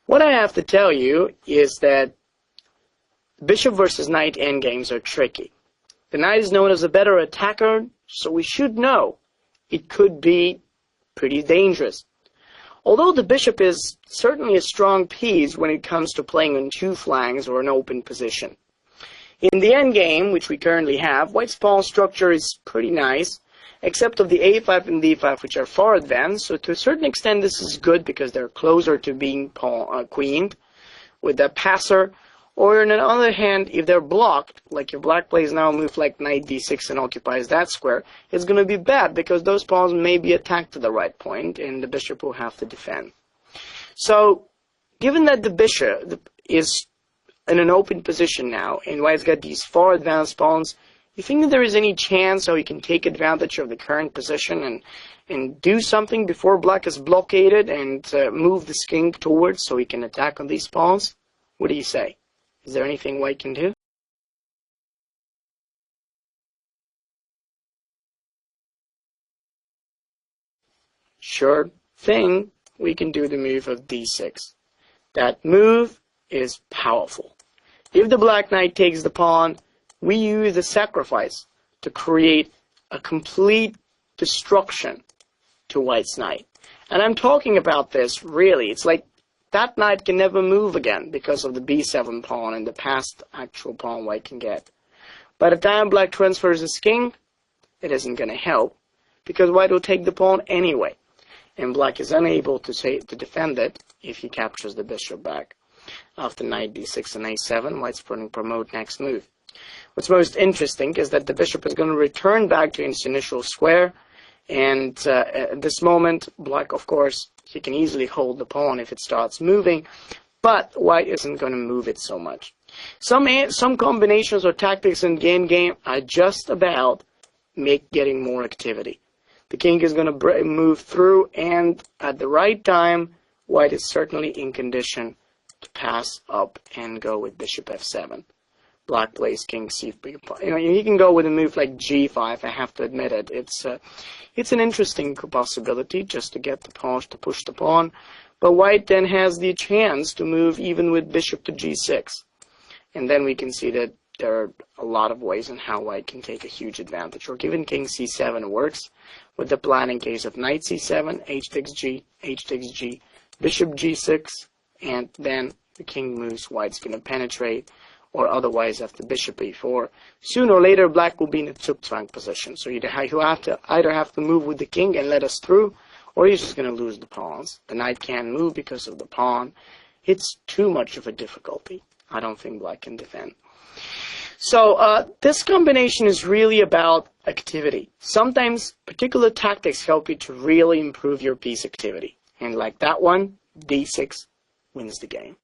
What I have to tell you is that bishop versus knight endgames are tricky. The knight is known as a better attacker, so we should know it could be pretty dangerous. Although the bishop is certainly a strong piece when it comes to playing on two flanks or an open position. In the endgame, which we currently have, white's pawn structure is pretty nice, except of the a5 and d5, which are far advanced. So to a certain extent, this is good because they're closer to being queened with the passer. Or on the other hand, if they're blocked, like if black plays now a move like knight d6 and occupies that square, it's going to be bad because those pawns may be attacked to the right point and the bishop will have to defend. So, given that the bishop is in an open position now and white's got these far advanced pawns, you think that there is any chance how he can take advantage of the current position and do something before black is blockaded and move the king towards so he can attack on these pawns? What do you say? Is there anything white can do? Sure thing, we can do the move of d6. That move is powerful. If the black knight takes the pawn, we use the sacrifice to create a complete destruction to white's knight. And I'm talking about this really, it's like that knight can never move again because of the b7 pawn and the past actual pawn white can get. By the time black transfers his king, it isn't going to help because white will take the pawn anyway. And black is unable to defend it if he captures the bishop back. After knight d6 and a7, white's putting promote next move. What's most interesting is that the bishop is going to return back to its initial square. And at this moment, black, of course, he can easily hold the pawn if it starts moving, but white isn't going to move it so much. Some combinations or tactics in the endgame are just about getting more activity. The king is going to move through, and at the right time, white is certainly in condition to pass up and go with bishop f7. Black plays king c3. He can go with a move like g5. I have to admit it. It's an interesting possibility just to get the pawn to push the pawn. But white then has the chance to move even with bishop to g6. And then we can see that there are a lot of ways in how white can take a huge advantage. Or given king c7 works with the plan in case of knight c7, h takes g, bishop g6, and then the king moves, white's going to penetrate. Or otherwise after bishop e4, sooner or later black will be in a Zugzwang position. So he'll either have to move with the king and let us through, or he's just going to lose the pawns. The knight can't move because of the pawn. It's too much of a difficulty. I don't think black can defend. So this combination is really about activity. Sometimes particular tactics help you to really improve your piece activity. And like that one, d6 wins the game.